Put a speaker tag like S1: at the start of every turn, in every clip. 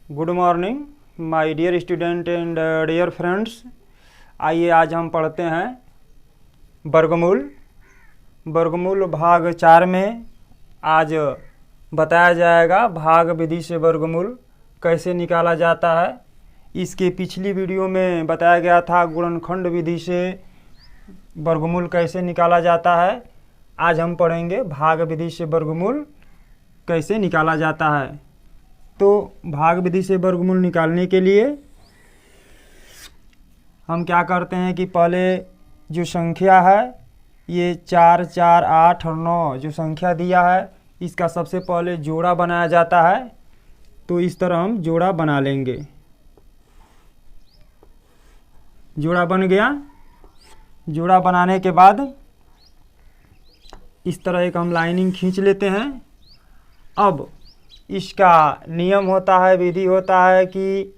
S1: Good morning my dear student and dear friends. आइए आज हम पढ़ते हैं वर्गमूल। वर्गमूल भाग 4 में आज बताया जाएगा भाग विधि से वर्गमूल कैसे निकाला जाता है। इसके पिछली वीडियो में बताया गया था गुणनखंड विधि से वर्गमूल कैसे निकाला जाता है। आज हम पढ़ेंगे भाग विधि से वर्गमूल कैसे निकाला जाता है। तो भाग विधि से वर्गमूल निकालने के लिए हम क्या करते हैं कि पहले जो संख्या है ये 4, 4, 8 और 9 जो संख्या दिया है इसका सबसे पहले जोड़ा बनाया जाता है। तो इस तरह हम जोड़ा बना लेंगे। जोड़ा बन गया। जोड़ा बनाने के बाद इस तरह एक हम लाइनिंग खींच लेते हैं। अब इसका नियम होता है, विधि होता है कि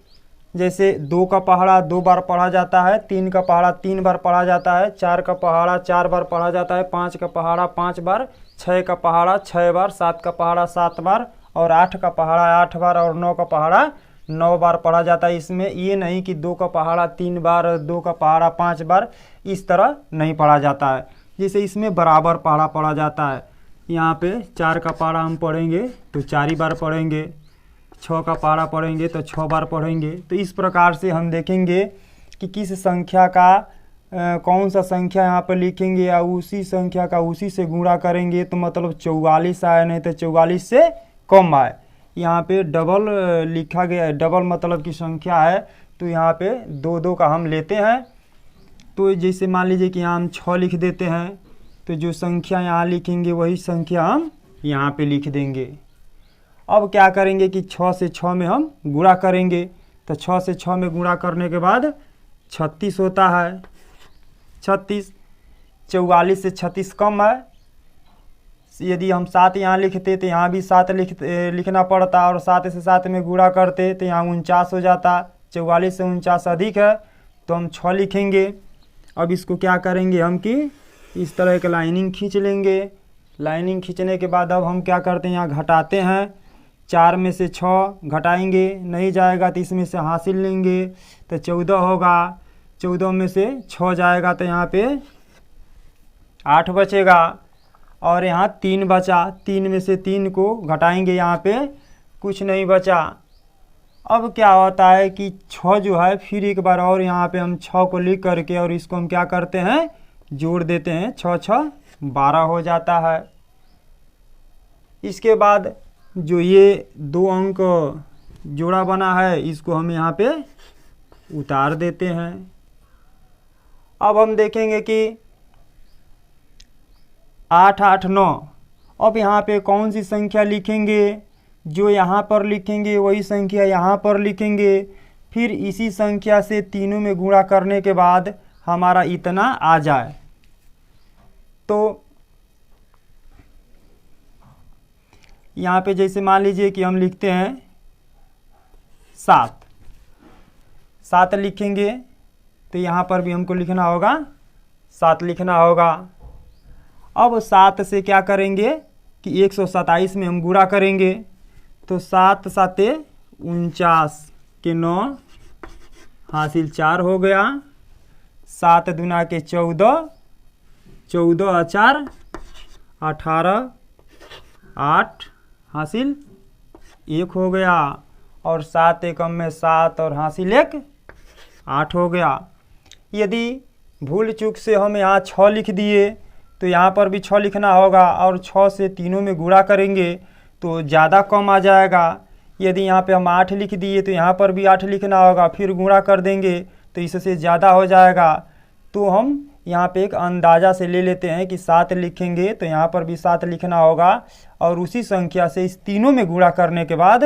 S1: जैसे 2 का पहाड़ा 2 बार पढ़ा जाता है, 3 का पहाड़ा 3 बार पढ़ा जाता है, 4 का पहाड़ा 4 बार पढ़ा जाता है, 5 का पहाड़ा 5 बार, 6 का पहाड़ा 6 बार, 7 का पहाड़ा 7 बार और 8 का पहाड़ा 8 बार और 9 का पहाड़ा 9 बार पढ़ा जाता है। इसमें ये नहीं कि 2 का पहाड़ा 3 बार, 2 का पहाड़ा 5 बार, इस तरह नहीं पढ़ा जाता है। जैसे इसमें बराबर पहाड़ा पढ़ा जाता है। यहाँ पे 4 का पहाड़ा हम पढ़ेंगे तो 4 ही बार पढ़ेंगे, 6 का पहाड़ा पढ़ेंगे तो 6 बार पढ़ेंगे। तो इस प्रकार से हम देखेंगे कि किस संख्या का कौन सा संख्या यहाँ पर लिखेंगे या उसी संख्या का उसी से गुणा करेंगे तो मतलब 44 आए, नहीं तो 44 से कम आए। यहाँ पे डबल लिखा गया है, डबल मतलब की संख्या है तो यहाँ पे 2 का हम लेते हैं। तो जैसे मान लीजिए कि यहाँ हम 6 लिख देते हैं तो जो संख्या यहाँ लिखेंगे वही संख्या हम यहाँ पे लिख देंगे। अब क्या करेंगे कि 6 से 6 में हम गुणा करेंगे तो 6 से 6 में गुणा करने के बाद 36 होता है। 36, 44 से 36 कम है। यदि हम 7 यहाँ लिखते तो यहाँ भी 7 लिखना पड़ता और 7 से 7 में गुणा करते तो यहाँ 49 हो जाता। 44 से 49 अधिक है तो हम 6 लिखेंगे। अब इसको क्या करेंगे हम कि इस तरह एक लाइनिंग खींच लेंगे। लाइनिंग खींचने के बाद अब हम क्या करते हैं, यहाँ घटाते हैं। 4 में से 6 घटाएंगे, नहीं जाएगा तो इसमें से हासिल लेंगे तो 14 होगा। 14 में से 6 जाएगा तो यहाँ पे 8 बचेगा और यहाँ 3 बचा। 3 में से 3 को घटाएंगे, यहाँ पे कुछ नहीं बचा। अब क्या होता है कि 6 जो है फिर एक बार और यहाँ पे हम 6 को लिख करके और इसको हम क्या करते हैं, जोड़ देते हैं। 6 6 12 हो जाता है। इसके बाद जो ये 2 अंक जोड़ा बना है इसको हम यहाँ पे उतार देते हैं। अब हम देखेंगे कि 8 8 9। अब यहाँ पे कौन सी संख्या लिखेंगे, जो यहाँ पर लिखेंगे वही संख्या यहाँ पर लिखेंगे। फिर इसी संख्या से तीनों में गुणा करने के बाद हमारा इतना आ जाए तो यहाँ पे जैसे मान लीजिए कि हम लिखते हैं 7 7 लिखेंगे तो यहाँ पर भी हमको लिखना होगा 7 लिखना होगा। अब 7 से क्या करेंगे कि 127 में हम गुणा करेंगे तो 7 7 49 के 9 हासिल 4 हो गया। 7 दूना के 14, 14 4 18, 8 हासिल 1 हो गया और 7 एकम में 7 और हासिल 1 8 हो गया। यदि भूल चूक से हम यहाँ 6 लिख दिए तो यहाँ पर भी 6 लिखना होगा और 6 से तीनों में गुणा करेंगे तो ज़्यादा कम आ जाएगा। यदि यहाँ पे हम 8 लिख दिए तो यहाँ पर भी 8 लिखना होगा, फिर गुणा कर देंगे तो इससे ज़्यादा हो जाएगा। तो हम यहाँ पे एक अंदाज़ा से ले लेते हैं कि 7 लिखेंगे तो यहाँ पर भी 7 लिखना होगा और उसी संख्या से इस तीनों में गुणा करने के बाद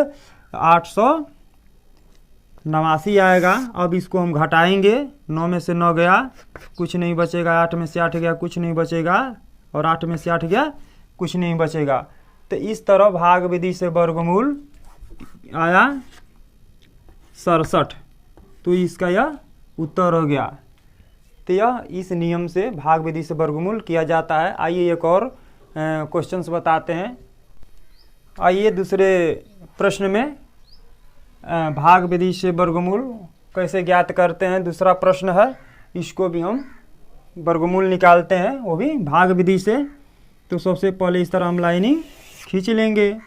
S1: 889 आएगा। अब इसको हम घटाएंगे। 9 में से 9 गया, कुछ नहीं बचेगा। 8 में से 8 गया, कुछ नहीं बचेगा और 8 में से 8 गया, कुछ नहीं बचेगा। तो इस तरह भाग विधि से वर्गमूल आया 67। तो इसका यह उत्तर हो गया। तो यह इस नियम से भाग विधि से वर्गमूल किया जाता है। आइए एक और क्वेश्चंस बताते हैं। आइए दूसरे प्रश्न में भाग विधि से वर्गमूल कैसे ज्ञात करते हैं, दूसरा प्रश्न है, इसको भी हम वर्गमूल निकालते हैं, वो भी भाग विधि से। तो सबसे पहले इस तरह हम लाइनिंग खींच लेंगे।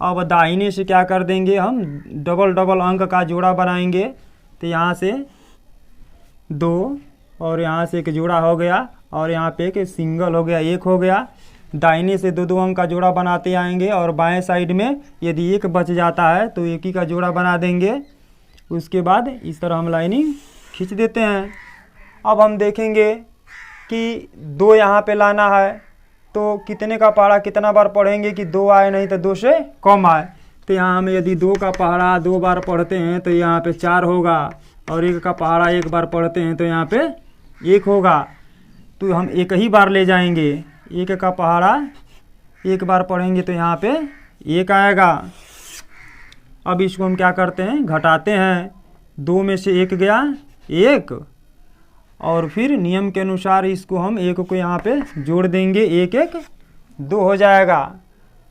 S1: अब दाहिने से क्या कर देंगे, हम डबल डबल अंक का जोड़ा बनाएंगे। तो यहाँ से 2 और यहाँ से एक जोड़ा हो गया और यहाँ पे एक सिंगल हो गया, 1 हो गया। दाहिने से 2 अंक का जोड़ा बनाते आएंगे और बाएं साइड में यदि 1 बच जाता है तो 1 ही का जोड़ा बना देंगे। उसके बाद इस तरह हम लाइनिंग खींच देते हैं। अब हम देखेंगे कि 2 यहाँ पे लाना है, तो कितने का पहाड़ा कितना बार पढ़ेंगे कि 2 आए, नहीं तो 2 से कम आए। तो यहाँ हम यदि 2 का पहाड़ा 2 बार पढ़ते हैं तो यहाँ पे 4 होगा, और 1 का पहाड़ा 1 बार पढ़ते हैं तो यहाँ पे 1 होगा। तो हम 1 ही बार ले जाएंगे। 1 का पहाड़ा 1 बार पढ़ेंगे तो यहाँ पे 1 आएगा। अब इसको हम क्या करते हैं, घटाते हैं। 2 में से 1 गया 1, और फिर नियम के अनुसार इसको हम 1 को यहाँ पे जोड़ देंगे, 1 1 2 हो जाएगा।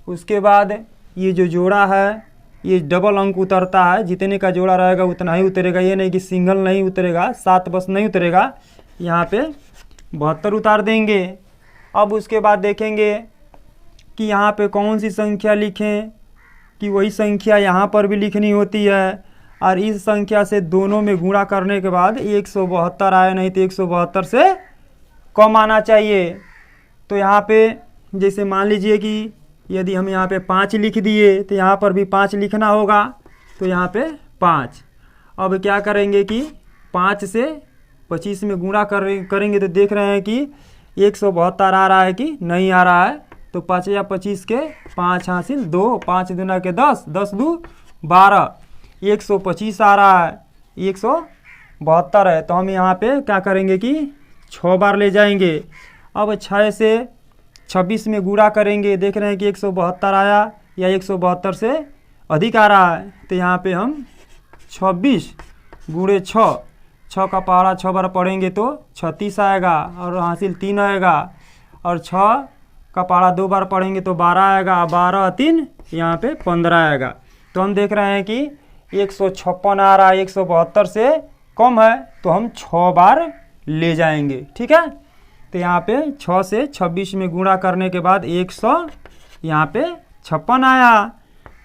S1: उसके बाद ये जो जोड़ा है ये डबल अंक उतरता है, जितने का जोड़ा रहेगा उतना ही उतरेगा, ये नहीं कि सिंगल नहीं उतरेगा, 7 बस नहीं उतरेगा। यहाँ पे 72 उतार देंगे। अब उसके बाद देखेंगे कि यहाँ पे कौन सी संख्या लिखें, कि वही संख्या यहाँ पर भी लिखनी होती है, और इस संख्या से दोनों में गुणा करने के बाद 172 आए, नहीं तो 172 से कम आना चाहिए। तो यहाँ पे जैसे मान लीजिए कि यदि हम यहाँ पे 5 लिख दिए तो यहाँ पर भी 5 लिखना होगा, तो यहाँ पे 5। अब क्या करेंगे कि 5 से 25 में गुणा करेंगे तो देख रहे हैं कि 172 आ रहा है कि नहीं आ रहा है। तो 5 या 25 के 5 हासिल 2, 5 दूना के 10, 10 2 12, 125 आ रहा है, 172 है। तो हम यहाँ पे क्या करेंगे कि 6 बार ले जाएंगे। अब 6 से 26 में गुणा करेंगे, देख रहे हैं कि 172 आया या 172 से अधिक आ रहा है। तो यहाँ पे हम 26 गुणे 6, 6 का पहाड़ा 6 बार पढ़ेंगे तो 36 आएगा, और हासिल 3 आएगा, और 6 का पहाड़ा 2 बार पढ़ेंगे तो 12 आएगा, 12 3 यहाँ पे 15 आएगा। तो हम देख रहे हैं कि 156 आ रहा है, 172 से कम है, तो हम 6 बार ले जाएंगे। ठीक है, तो यहाँ पे 6 से 26 में गुणा करने के बाद 100 यहाँ पे 56 आया।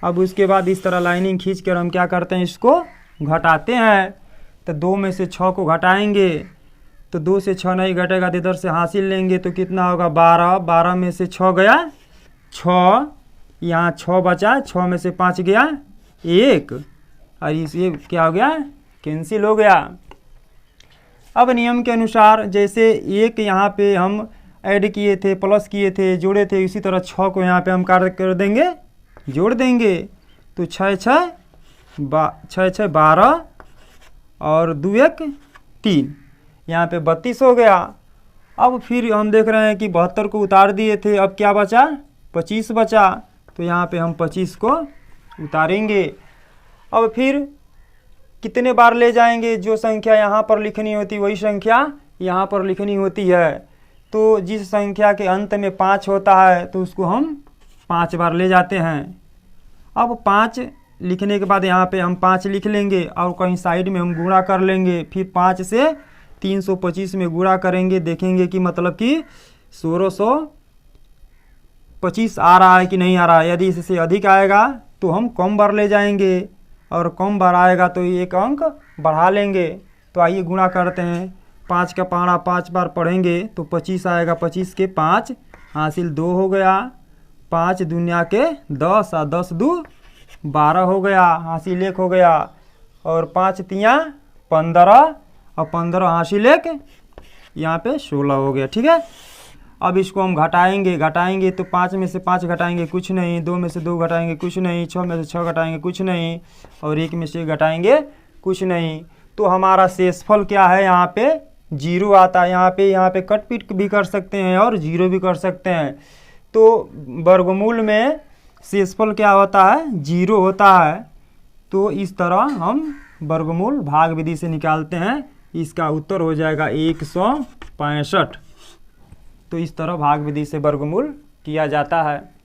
S1: अब उसके बाद इस तरह लाइनिंग खींच कर हम क्या करते हैं, इसको घटाते हैं। तो 2 में से 6 को घटाएंगे, तो 2 से 6 नहीं घटेगा तो इधर से हासिल लेंगे तो कितना होगा 12, 12 में से 6 गया 6, यहाँ 6 बचा, 6 में से 5 गया 1, और ये क्या हो गया, कैंसिल हो गया। अब नियम के अनुसार जैसे 1 यहाँ पे हम ऐड किए थे, प्लस किए थे, जोड़े थे, इसी तरह 6 को यहाँ पे हम कार्य कर देंगे, जोड़ देंगे। तो 6 6 12 और 2 1 3, यहाँ पे 32 हो गया। अब फिर हम देख रहे हैं कि 72 को उतार दिए थे, अब क्या बचा, 25 बचा। तो यहाँ पे हम 25 को उतारेंगे। अब फिर कितने बार ले जाएंगे, जो संख्या यहाँ पर लिखनी होती वही संख्या यहाँ पर लिखनी होती है। तो जिस संख्या के अंत में 5 होता है तो उसको हम 5 बार ले जाते हैं। अब 5 लिखने के बाद यहाँ पे हम 5 लिख लेंगे और कहीं साइड में हम गुणा कर लेंगे। फिर 5 से 325 में गुणा करेंगे, देखेंगे कि मतलब कि 1625 आ रहा है कि नहीं आ रहा है। यदि इससे अधिक आएगा तो हम कम बार ले जाएंगे, और कम बार आएगा तो 1 अंक बढ़ा लेंगे। तो आइए गुणा करते हैं। 5 का पहाड़ा 5 बार पढ़ेंगे तो 25 आएगा, 25 के 5 हासिल 2 हो गया, 5 दुनिया के 10 और 10 2 12 हो गया, हासिल 1 हो गया, और 5 तियाँ 15 और 15 हासिल 1 यहाँ पे 16 हो गया। ठीक है, अब इसको हम घटाएंगे तो 5 में से 5 घटाएंगे कुछ नहीं, 2 में से 2 घटाएंगे कुछ नहीं, 6 में से 6 घटाएंगे कुछ नहीं, और 1 में से घटाएंगे कुछ नहीं। तो हमारा शेषफल क्या है, यहाँ पे 0 आता है। यहाँ पे कट पीट भी कर सकते हैं और 0 भी कर सकते हैं। तो वर्गमूल में शेषफल क्या होता है, 0 होता है। तो इस तरह हम वर्गमूल भाग विधि से निकालते हैं। इसका उत्तर हो जाएगा 165। तो इस तरह भाग विधि से वर्गमूल किया जाता है।